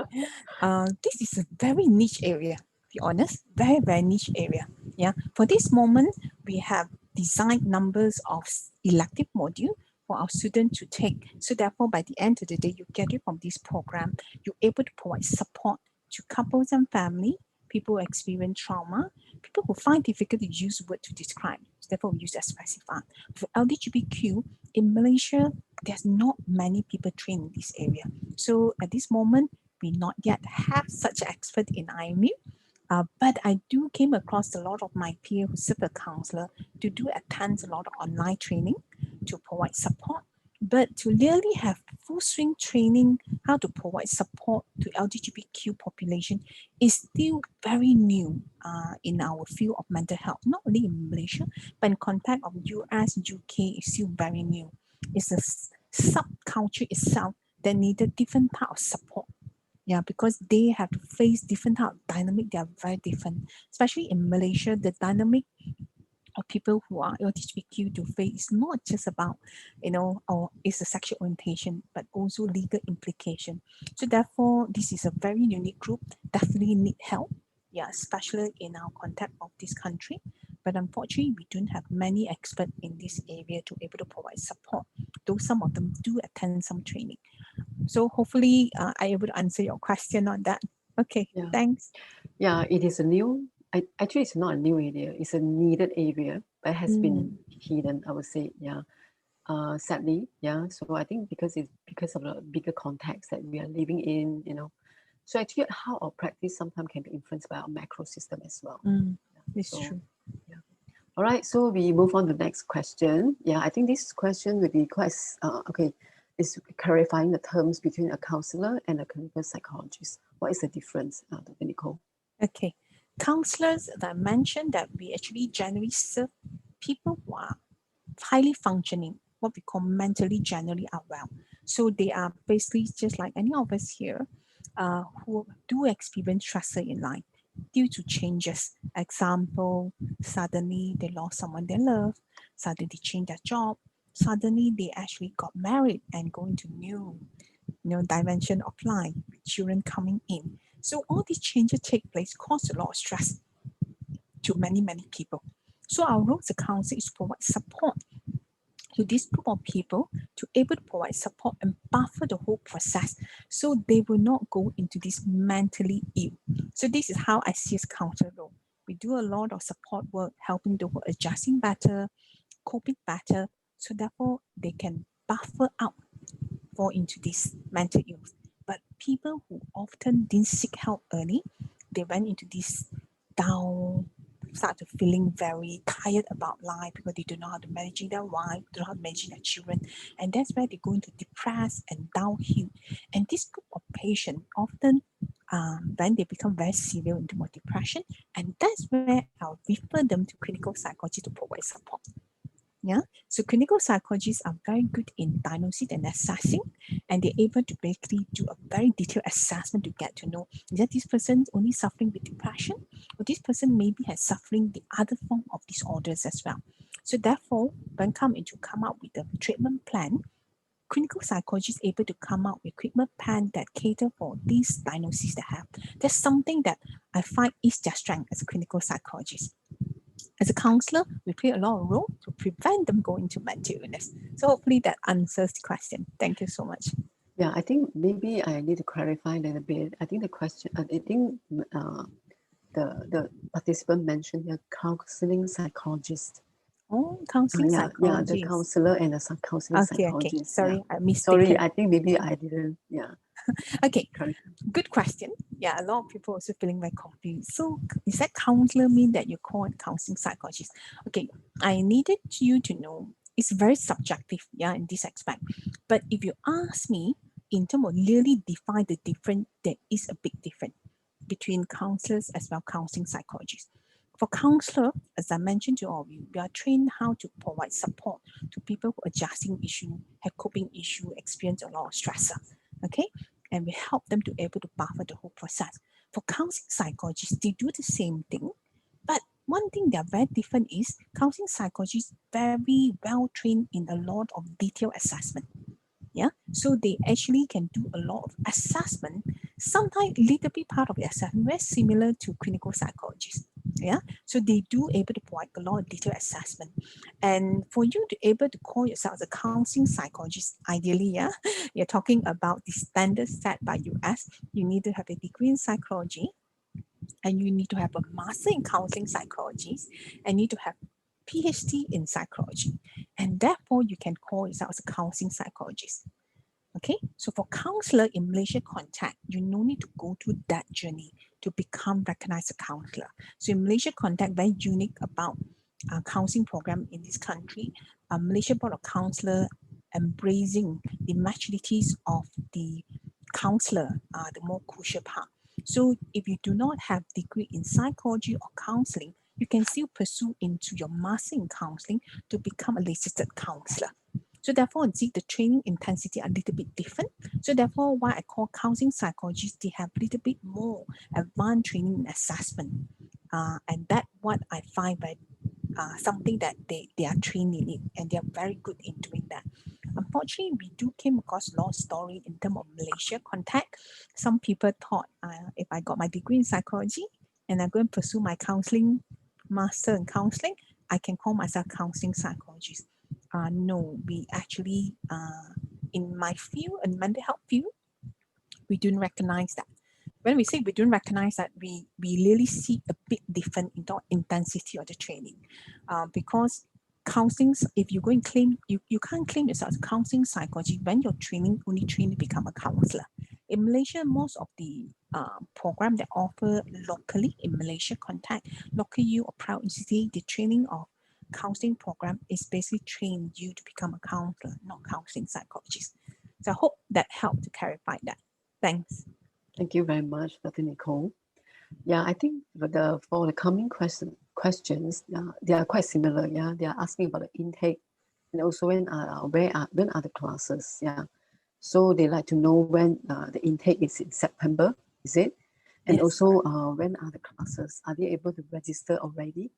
This is a very niche area, to be honest, very niche area. Yeah. For this moment, we have designed numbers of elective module for our students to take. So therefore, by the end of the day, you get it from this program, you're able to provide support to couples and family, people who experience trauma, people who find difficult to use word to describe. So therefore, we use that specified. For LGBTQ, in Malaysia, there's not many people trained in this area. So at this moment, we not yet have such expert in IMU, but I do came across a lot of my peers who serve a counselor to do attend a lot of online training to provide support. But to really have full swing training how to provide support to LGBTQ population is still very new in our field of mental health, not only in Malaysia, but in context of US, UK is still very new. It's a subculture itself that needed different type of support. Yeah, because they have to face different type of dynamic. They are very different, especially in Malaysia. The dynamic of people who are LGBTQ to face is not just about, or it's a sexual orientation, but also legal implication. So therefore, this is a very unique group. Definitely need help. Yeah, especially in our context of this country. But unfortunately, we don't have many experts in this area to able to provide support. Though some of them do attend some training. So hopefully I able to answer your question on that. Okay, Yeah. thanks. Yeah, it is a new, actually, it's not a new area. It's a needed area, but it has been hidden, I would say. Yeah. Sadly, yeah. So I think because of the bigger context that we are living in. So actually, how our practice sometimes can be influenced by our macro system as well. It's So, true. yeah. All right. So we move on to the next question. Yeah, I think this question will be quite okay. It's clarifying the terms between a counselor and a clinical psychologist. What is the difference, Dr. Nicole? Okay. Counselors, as I mentioned, that we actually generally serve people who are highly functioning, what we call mentally generally unwell. So they are basically just like any of us here who do experience stressor in life due to changes. Example, suddenly they lost someone they love, suddenly they change their job, suddenly they actually got married and go into new dimension of life, with children coming in. So all these changes take place, cause a lot of stress to many people. So our role as a counselor is to provide support to this group of people to able to provide support and buffer the whole process so they will not go into this mentally ill. So this is how I see as counselor role. We do a lot of support work, helping the work adjusting better, coping better, so therefore they can buffer out, fall into this mental illness. But people who often didn't seek help early, they went into this down, start to feeling very tired about life because they don't know how to manage their wife, don't know how to manage their children. And that's where they go into depressed and downhill. And this group of patients often then they become very severe into more depression. And that's where I'll refer them to clinical psychology to provide support. Yeah, so clinical psychologists are very good in diagnosing and assessing, and they're able to basically do a very detailed assessment to get to know that this person is only suffering with depression, or this person maybe has suffering the other form of disorders as well. So therefore, when come up with a treatment plan, clinical psychologists able to come out with treatment plan that cater for these diagnoses they have. That's something that I find is their strength as a clinical psychologist. As a counselor, we play a lot of role to prevent them going to mental illness. So hopefully that answers the question. Thank you so much. Yeah, I think maybe I need to clarify a little bit. I think the question, I think the participant mentioned here counseling psychologist. Oh, counseling Yeah, the psychologist. counselor and the counseling Okay. psychologist. Sorry, I Sorry, mistaken. I think maybe I didn't. Yeah. Okay, Correct. good question. Yeah, a lot of people also feeling very confused. So is that counselor mean that you call it counseling psychologist? Okay, I needed you to know it's very subjective, yeah, in this aspect. But if you ask me, in terms of really define the difference, there is a big difference between counselors as well counseling psychologists. For counselor, as I mentioned to all of you, we are trained how to provide support to people who are adjusting issue, have coping issue, experience a lot of stressor. Okay, and we help them to able to buffer the whole process. For counseling psychologists, they do the same thing, but one thing they are very different is counseling psychologists very well trained in a lot of detailed assessment. Yeah, so they actually can do a lot of assessment, sometimes little bit part of the assessment very similar to clinical psychologists. Yeah, so they do able to provide a lot of detailed assessment, and for you to able to call yourself as a counseling psychologist, ideally, yeah, you're talking about the standards set by US. You need to have a degree in psychology, and you need to have a master in counseling psychology, and need to have PhD in psychology, and therefore you can call yourself as a counseling psychologist. Okay, so for counselor in Malaysia contact, you no need to go through that journey to become recognized a counselor. So in Malaysia contact, very unique about counseling program in this country. Malaysia Board of Counselor embracing the maturities of the counselor are the more crucial part. So if you do not have degree in psychology or counseling, you can still pursue into your master in counseling to become a registered counselor. So therefore, see the training intensity a little bit different. So therefore, why I call counseling psychologists, they have a little bit more advanced training and assessment. And that what I find by something that they are trained in it, and they are very good in doing that. Unfortunately, we do came across a lot of story in terms of Malaysia contact. Some people thought if I got my degree in psychology and I go and pursue my counseling master in counseling, I can call myself counseling psychologist. No, we actually, in my field, in mental health field, we don't recognize that. When we say we don't recognize that, we really see a big difference in the intensity of the training. Because counseling, if you go and claim, you can't claim yourself as counseling psychology when you're training, only trained to become a counselor. In Malaysia, most of the program that offer locally in Malaysia contact, local you or proud institute, the training of counseling program is basically train you to become a counselor, not counseling psychologist. So I hope that helped to clarify that. Thanks. Thank you very much, Dr. Nicole. Yeah, I think for the coming questions, they are quite similar. Yeah, they are asking about the intake, and also when are the classes? Yeah, so they like to know when the intake is in September, is it? And Yes, also when are the classes? Are they able to register already?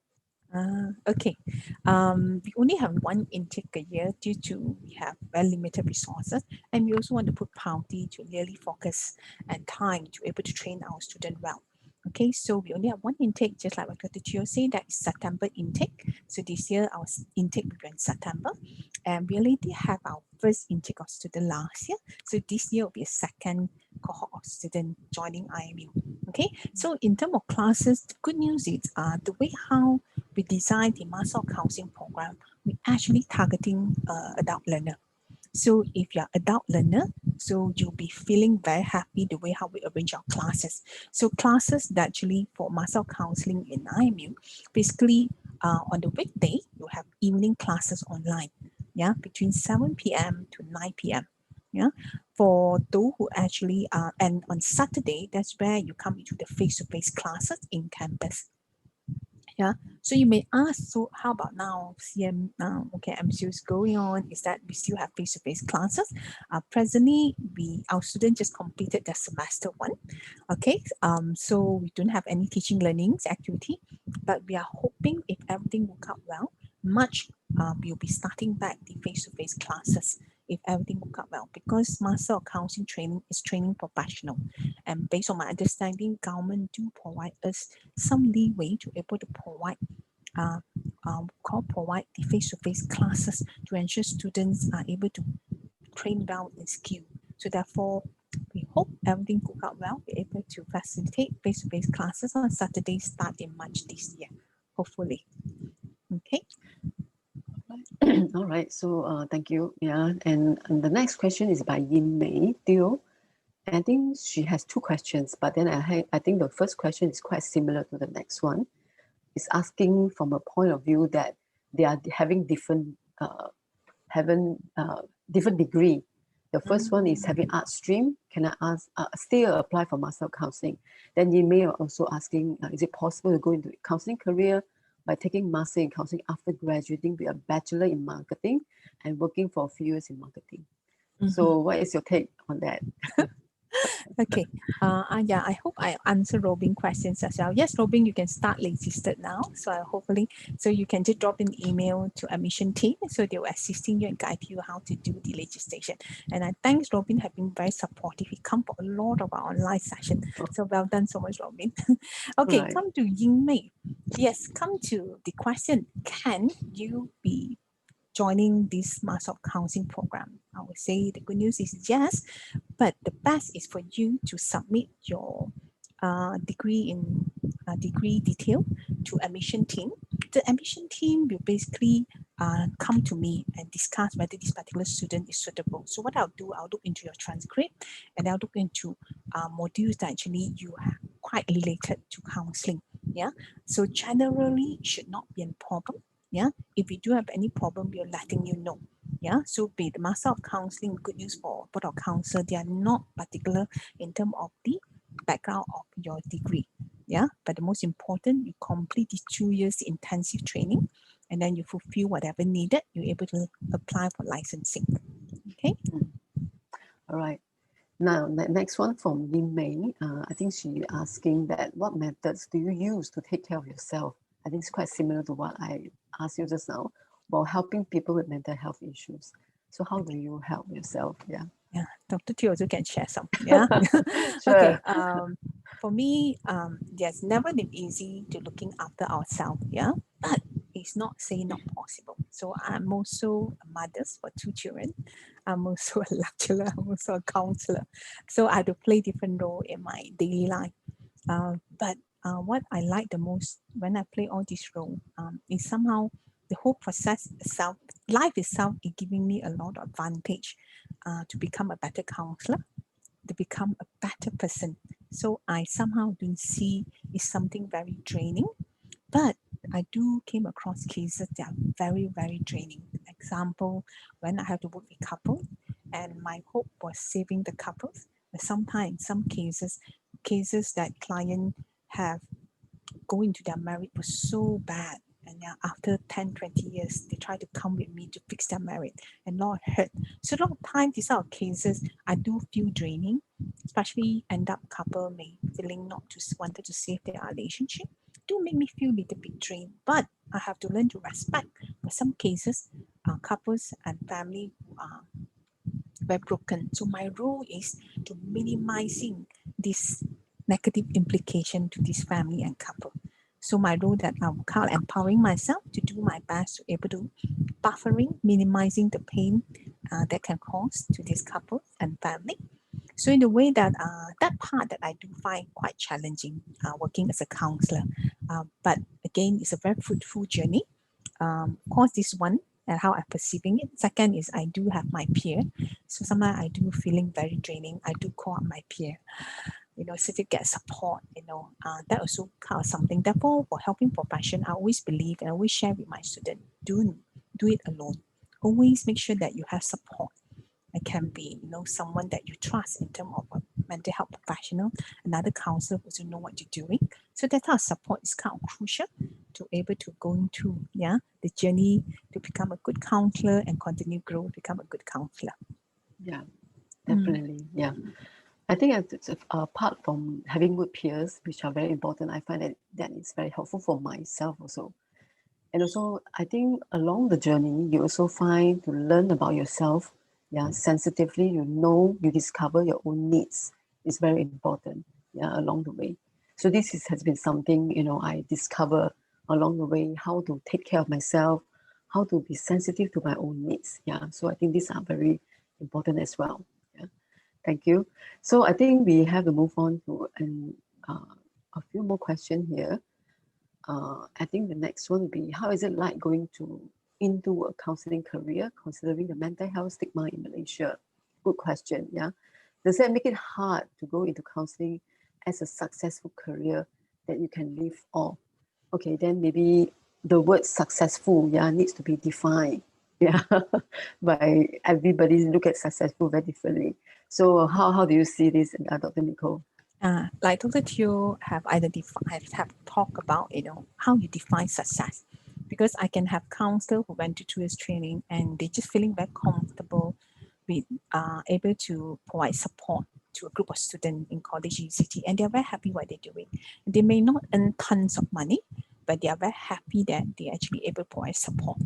Okay. We only have one intake a year due to we have very limited resources, and we also want to put priority to really focus and time to able to train our student well. Okay, so we only have one intake, just like what Dr. Teo said, that is September intake. So this year our intake will be in September, and we already have our first intake of student last year. So this year will be a second cohort of student joining IMU. Okay, so in terms of classes, the good news is the way how we designed the Master of Counseling program, we actually targeting adult learner. So if you're adult learner, so you'll be feeling very happy the way how we arrange our classes. So classes that actually for Master of Counseling in IMU, basically on the weekday, you have evening classes online, yeah, between 7 p.m. to 9 p.m. Yeah, for those who actually and on Saturday, that's where you come into the face-to-face classes in campus. Yeah. So you may ask, so how about now? CM, okay, MCU is going on. Is that we still have face-to-face classes? Presently, our students just completed their semester 1. Okay. So we don't have any teaching learnings activity, but we are hoping if everything work out well, March we'll be starting back the face-to-face classes if everything work out well, because Master of Counselling training is training professional, and based on my understanding, government do provide us some leeway to able to provide provide the face-to-face classes to ensure students are able to train well in skill. So therefore, we hope everything will out well. We're able to facilitate face-to-face classes on Saturday start in March this year, hopefully. Okay. All right. So thank you. Yeah. And the next question is by Yin Mei Teo. I think she has 2 questions, but then I think the first question is quite similar to the next one. It's asking from a point of view that they are having different different degree. The first one is having art stream. Can I ask still apply for Master of Counselling? Then you may also asking, is it possible to go into a counselling career by taking Master in Counselling after graduating with a Bachelor in Marketing and working for a few years in marketing? So what is your take on that? Okay. Yeah, I hope I answer Robin questions as well. Yes, Robin, you can start registered now. So hopefully, so you can just drop an email to admission team. So they will assisting you and guide you how to do the registration. And I thanks Robin have been very supportive. He come for a lot of our online session. So well done so much, Robin. Okay, Right. come to Ying Mei. Yes, come to the question, can you be joining this Master of Counselling program? I would say the good news is yes, but the best is for you to submit your degree in degree detail to admission team. The admission team will basically come to me and discuss whether this particular student is suitable. So what I'll do, I'll look into your transcript and I'll look into modules that actually you have quite related to counseling. Yeah. So generally should not be a problem. Yeah. If you do have any problem, we're letting you know. Yeah, so be the Master of Counselling, good news for Board of Counsel, they are not particular in terms of the background of your degree. Yeah, but the most important, you complete these 2 years intensive training and then you fulfill whatever needed, you're able to apply for licensing. Okay. All right. Now, the next one from Yin Mei. I think she asking that what methods do you use to take care of yourself? I think it's quite similar to what I asked you just now about helping people with mental health issues. So how do you help yourself? Yeah. Yeah, Dr. Teo also can share some. Yeah. Sure. Okay. For me, yes, never been easy to looking after ourselves. Yeah, but it's not saying not possible. So I'm also a mother for 2 children. I'm also a lecturer. I'm also a counselor. So I have to play different role in my daily life. But what I like the most when I play all this role is somehow the whole process itself, life itself, is giving me a lot of advantage to become a better counselor, to become a better person. So I somehow don't see it's something very draining, but I do came across cases that are very, very draining. Example, when I have to work with couple, and my hope was saving the couples. But sometimes, some cases that client have go into their marriage was so bad. And now after 10, 20 years, they try to come with me to fix their marriage and not hurt. So a lot of times, these are cases I do feel draining, especially end up couple may feeling not to wanted to save their relationship. Do make me feel a little bit drained, but I have to learn to respect. For some cases, couples and family are very broken. So my role is to minimizing this negative implication to this family and couple. So my role that I'm empowering myself to do my best to able to buffering, minimizing the pain that can cause to this couple and family. So in the way that that part that I do find quite challenging working as a counselor, but again, it's a very fruitful journey. Of course, this one and how I'm perceiving it. Second is I do have my peer, so sometimes I do feeling very draining. I do call up my peer, so to get support. That also kind of something. Therefore, for helping profession, I always believe and I always share with my student: do it alone. Always make sure that you have support. It can be, someone that you trust in terms of a mental health professional, another counselor who know what you're doing. So that kind of support is kind of crucial to able to go into the journey to become a good counselor and continue grow, become a good counselor. Yeah, definitely. Yeah. I think it's apart from having good peers, which are very important, I find that is very helpful for myself also. And also, I think along the journey, you also find to learn about yourself. Yeah, sensitively, you discover your own needs. It's very important. Yeah, along the way. So has been something I discover along the way, how to take care of myself, how to be sensitive to my own needs. Yeah, so I think these are very important as well. Yeah, thank you. So I think we have to move on to a few more questions here. I think the next one would be, how is it like going into a counseling career, considering the mental health stigma in Malaysia? Good question. Yeah, does that make it hard to go into counseling as a successful career that you can live off? Okay, then maybe the word successful, needs to be defined. Yeah, by everybody look at successful very differently. So how do you see this, Dr. Nicole? Like Dr. Teo have identified, have talked about, how you define success. Because I can have counselor who went to 2 years training and they just feeling very comfortable with able to provide support to a group of students in college, university, and they're very happy what they're doing. They may not earn tons of money, but they are very happy that they actually able to provide support.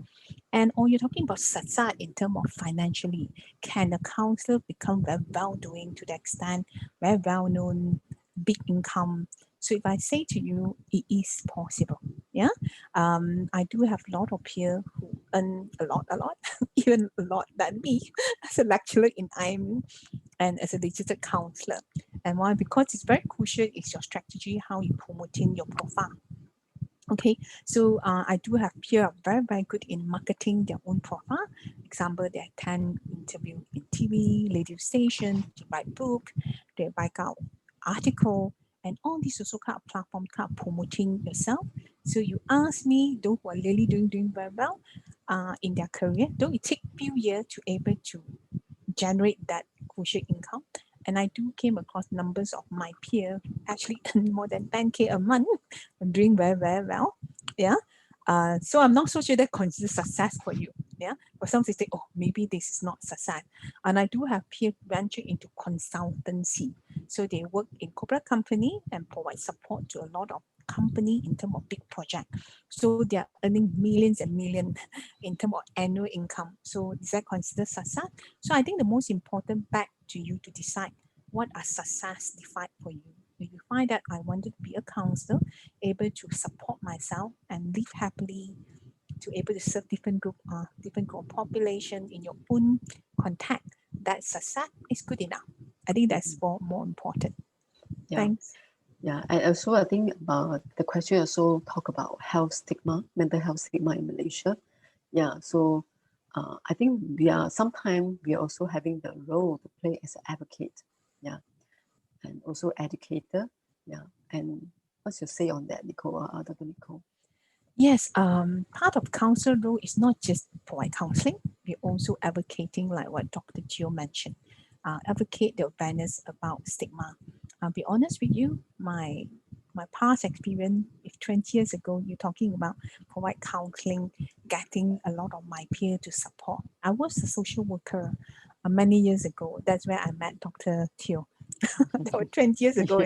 And or you're talking about success in terms of financially, can a counselor become very well doing to the extent, very well known, big income? So if I say to you, it is possible. Yeah. I do have a lot of peers who earn a lot, even a lot than me as a lecturer in IME and as a registered counselor. And why? Because it's very crucial is your strategy, how you promoting your profile. Okay, so I do have peers very, very good in marketing their own profile. Example, they attend interview in TV, radio station, they write book, they write out article, and all these also kind of platform kind of promoting yourself. So you ask me, those who are really doing very well in their career, though it take few years to able to generate that crucial income. And I do came across numbers of my peers actually earn more than 10K a month, doing very, very well. Yeah. So I'm not so sure that consider success for you. Yeah. But some say, oh, maybe this is not success. And I do have peers venture into consultancy. So they work in corporate company and provide support to a lot of company in terms of big project. So they are earning millions and millions in terms of annual income. So is that considered success? So I think the most important back to you to decide what are success defined for you. If you find that I wanted to be a counselor, able to support myself and live happily, to able to serve different group of population in your own contact, that success is good enough. I think that's more important. Yeah. Thanks. Yeah, and also I think the question also talk about health stigma, mental health stigma in Malaysia. Yeah, so I think sometimes we are also having the role to play as an advocate. Yeah, and also educator. Yeah, and what's your say on that, Nicole? Dr. Nicole? Yes, part of counsel role is not just provide counseling. We're also advocating, like what Dr. Gio mentioned, advocate the awareness about stigma. I'll be honest with you, my past experience, if 20 years ago, you're talking about provide counseling, getting a lot of my peers to support. I was a social worker many years ago. That's where I met Dr. Teo. That was 20 years ago,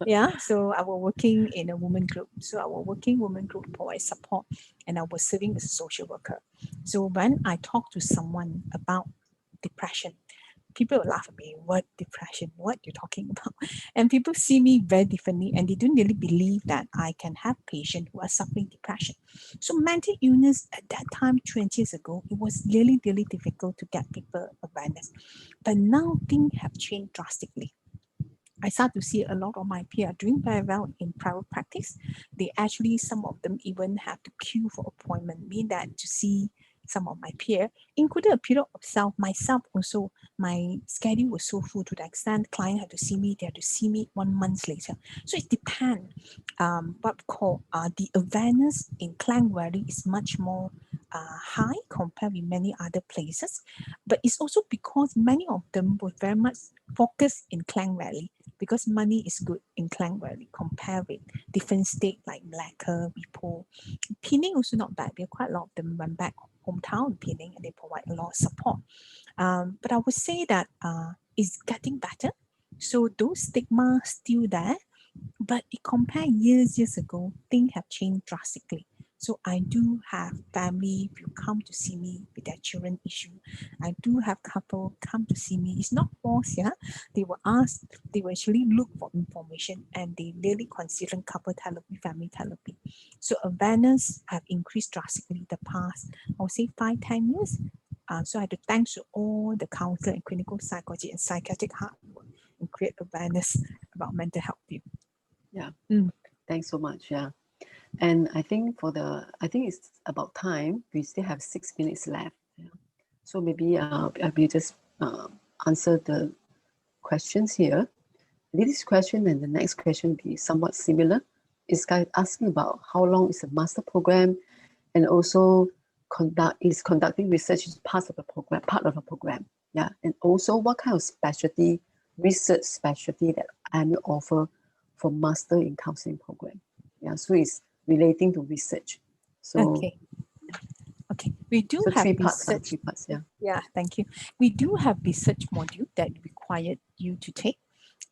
Yeah. So I was working in a women group. So our working women group provide support and I was serving as a social worker. So when I talk to someone about depression, people will laugh at me. What depression? What you're talking about? And people see me very differently and they don't really believe that I can have patients who are suffering depression. So mental illness at that time, 20 years ago, it was really, really difficult to get people awareness. But now things have changed drastically. I start to see a lot of my peers are doing very well in private practice. They actually, some of them even have to queue for appointment, mean that to see some of my peers, including a period of myself also, my schedule was so full to the extent client had to see me, they had to see me 1 month later. So it depends. What we call the awareness in Klang Valley is much more high compared with many other places. But it's also because many of them were very much focused in Klang Valley. because money is good in Klang where we compare with different states like Malacca, Ipoh. Penang also not bad. We have quite a lot of them went back hometown Penang and they provide a lot of support. But I would say that it's getting better. So those stigma still there, but it compare years ago, things have changed drastically. So I do have family who come to see me with their children issue. I do have couple come to see me. It's not forced, yeah. They will ask, they will actually look for information and they really consider couple therapy, family therapy. So awareness have increased drastically the past, I would say 5-10 years. So I have to thanks to all the counselor and clinical psychology and psychiatric hard work and create awareness about mental health view. Yeah. Mm. Thanks so much. Yeah. And I think it's about time. We still have 6 minutes left. Yeah. So maybe we just answer the questions here. This question and the next question will be somewhat similar. It's asking about how long is the master program, and also conducting research is part of the program. Yeah, and also what kind of research specialty that AMU offer for master in counseling program. Yeah, so it's relating to research. So Okay, we do so have three parts. research. 3 parts. Yeah. Yeah, thank you. We do have research module that required you to take.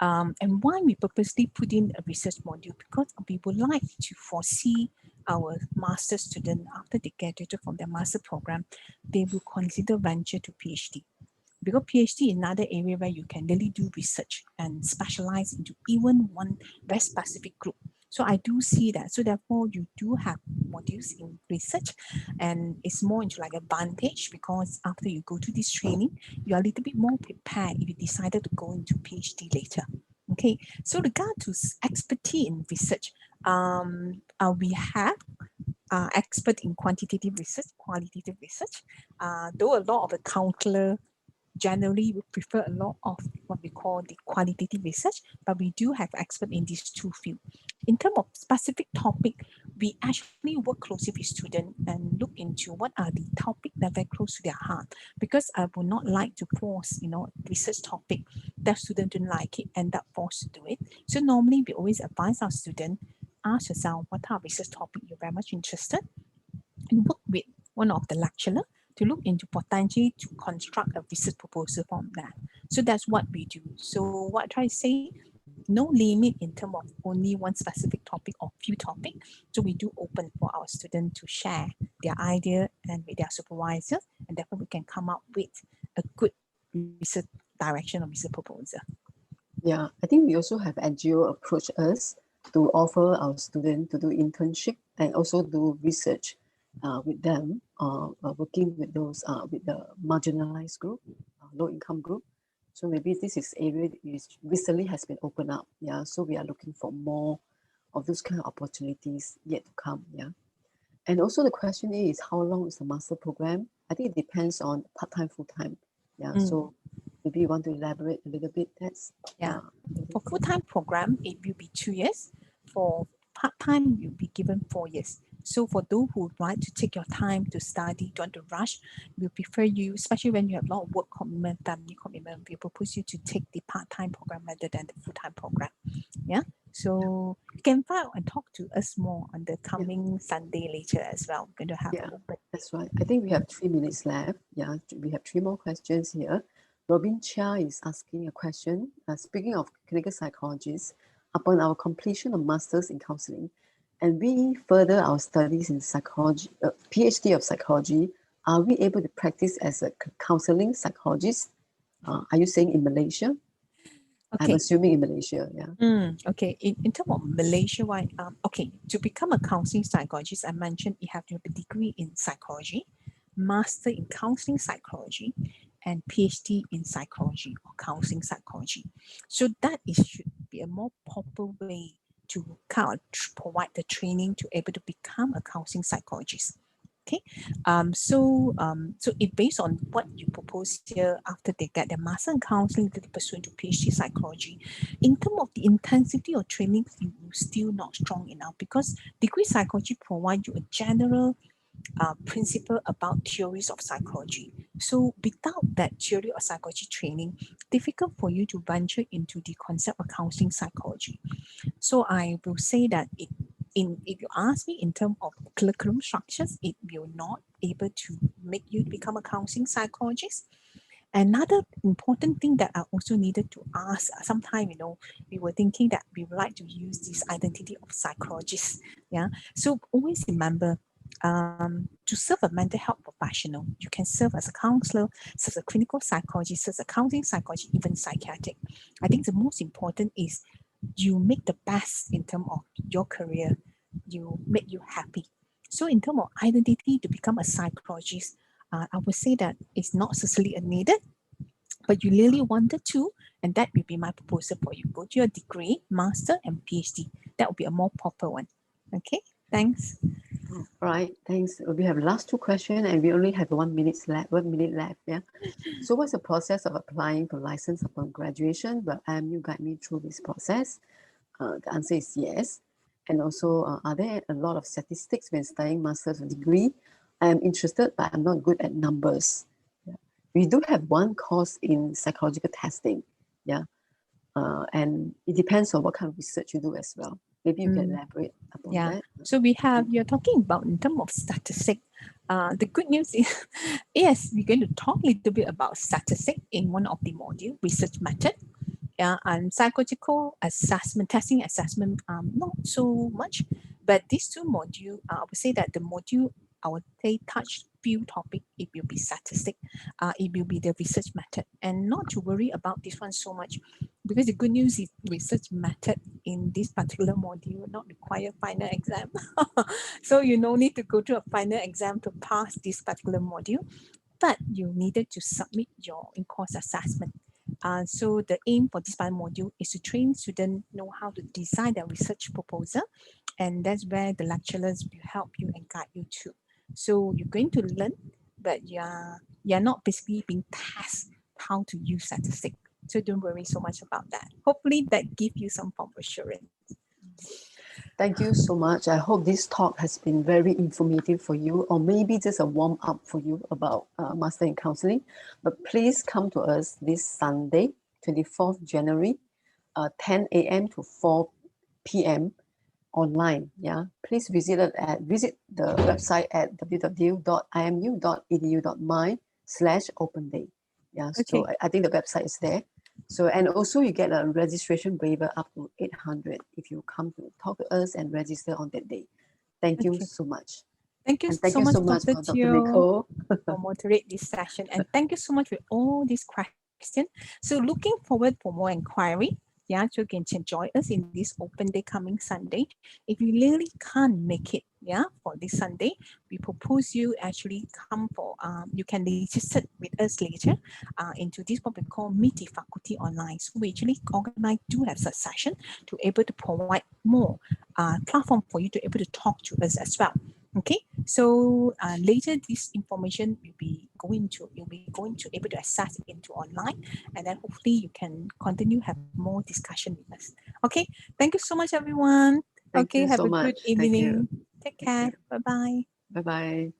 And why we purposely put in a research module, because we would like to foresee our master student after they graduate from their master program, they will consider venture to PhD. Because PhD is another area where you can really do research and specialize into even one very specific group. So I do see that. So therefore, you do have modules in research, and it's more into like advantage because after you go to this training, you are a little bit more prepared if you decided to go into PhD later. Okay, so regard to expertise in research, we have expert in quantitative research, qualitative research. Though a lot of the counselor generally we prefer a lot of what we call the qualitative research, but we do have expert in these two fields. In terms of specific topic, we actually work closely with students and look into what are the topic that are very close to their heart. Because I would not like to force, research topic that student don't like it, end up forced to do it. So normally we always advise our student, ask yourself what type of research topic you're very much interested, and work with one of the lecturer to look into potentially to construct a research proposal from that. So that's what we do. So what I try to say, no limit in terms of only one specific topic or few topics. So we do open for our students to share their idea and with their supervisor, and therefore we can come up with a good research direction or research proposal. Yeah, I think we also have NGO approach us to offer our students to do internship and also do research with them, working with those with the marginalized group, low income group. So maybe this is area which recently has been opened up. Yeah, so we are looking for more of those kind of opportunities yet to come. Yeah, and also the question is how long is the master program? I think it depends on part-time, full-time. Yeah, so maybe you want to elaborate a little bit. That's for full-time program, it will be 2 years. For part-time, you'll be given 4 years. So for those who would like to take your time to study, don't want to rush, we prefer you, especially when you have a lot of work commitment, family commitment, we propose you to take the part-time program rather than the full-time program. Yeah. So you can file and talk to us more on the coming Sunday later as well. We're going to have an open. That's right. I think we have 3 minutes left. Yeah, we have 3 more questions here. Robin Chia is asking a question. Speaking of clinical psychologists, upon our completion of Masters in Counselling, and we further our studies in psychology, PhD of psychology, are we able to practice as a counseling psychologist? Are you saying in Malaysia? Okay. I'm assuming in Malaysia, yeah. Okay, in terms of Malaysia, okay, to become a counseling psychologist, I mentioned you have to have a degree in psychology, master in counseling psychology, and PhD in psychology or counseling psychology. So that should be a more proper way to kind of provide the training to able to become a counseling psychologist. Okay, so it based on what you propose here after they get their master in counseling, they pursue into PhD psychology. In terms of the intensity of training, you still not strong enough because degree psychology provide you a general principle about theories of psychology. So without that theory or psychology training, difficult for you to venture into the concept of counseling psychology. So I will say that if you ask me in terms of curriculum structures, it will not able to make you become a counseling psychologist. Another important thing that I also needed to ask, sometime, we were thinking that we would like to use this identity of psychologist. Yeah. So always remember, to serve a mental health professional, you can serve as a counselor, serve as a clinical psychologist, serve as a counseling psychologist, even psychiatric. I think the most important is you make the best in terms of your career, you make you happy. So in terms of identity to become a psychologist, I would say that it's not necessarily needed, but you really wanted to, and that will be my proposal for you. Go to your degree, master, and PhD. That would be a more proper one. Okay, thanks. All right, thanks. We have last two questions and we only have 1 minute left. 1 minute left. Yeah. So what's the process of applying for license upon graduation? Well, you guide me through this process. The answer is yes. And also, are there a lot of statistics when studying master's degree? I am interested, but I'm not good at numbers. Yeah. We do have one course in psychological testing. Yeah. And it depends on what kind of research you do as well. Maybe you can elaborate upon Yeah. that. So we have, you're talking about in terms of statistics. The good news is, yes, we're going to talk a little bit about statistics in one of the module, research method. And psychological assessment, testing assessment, not so much. But these two modules, I would say that the module I would say touch few topic, it will be statistic, it will be the research method, and not to worry about this one so much, because the good news is research method in this particular module will not require final exam. So you no need to go to a final exam to pass this particular module, but you needed to submit your in-course assessment. So the aim for this module is to train students know how to design their research proposal, and that's where the lecturers will help you and guide you to. So you're going to learn, but you're not basically being tasked how to use statistics. So don't worry so much about that. Hopefully that gives you some form of assurance. Thank you so much. I hope this talk has been very informative for you, or maybe just a warm up for you about Master in Counseling. But please come to us this Sunday, 24th January, 10 a.m. to 4 p.m. online. Yeah, please visit the website at www.imu.edu.my/open day. Yeah, so Okay. I think the website is there. So, and also you get a registration waiver up to 800 if you come to talk to us and register on that day. Thank you Okay. so much. Thank you And thank so you much, so much Dr. for Dr. Teo, Nicole. for moderate this session. And thank you so much for all these questions. So looking forward for more inquiry. Yeah, so you can join us in this open day coming Sunday. If you really can't make it, yeah, for this Sunday, we propose you actually come for, you can register with us later into this what we call Meet the Faculty Online. So we actually organize, do have a session to able to provide more platform for you to able to talk to us as well. Okay, so later this information will be you'll be going to able to access it into online, and then hopefully you can continue have more discussion with us. Okay, thank you so much, everyone. Thank Okay, you have so a good much. Thank you. evening. Take care. Bye bye. Bye bye.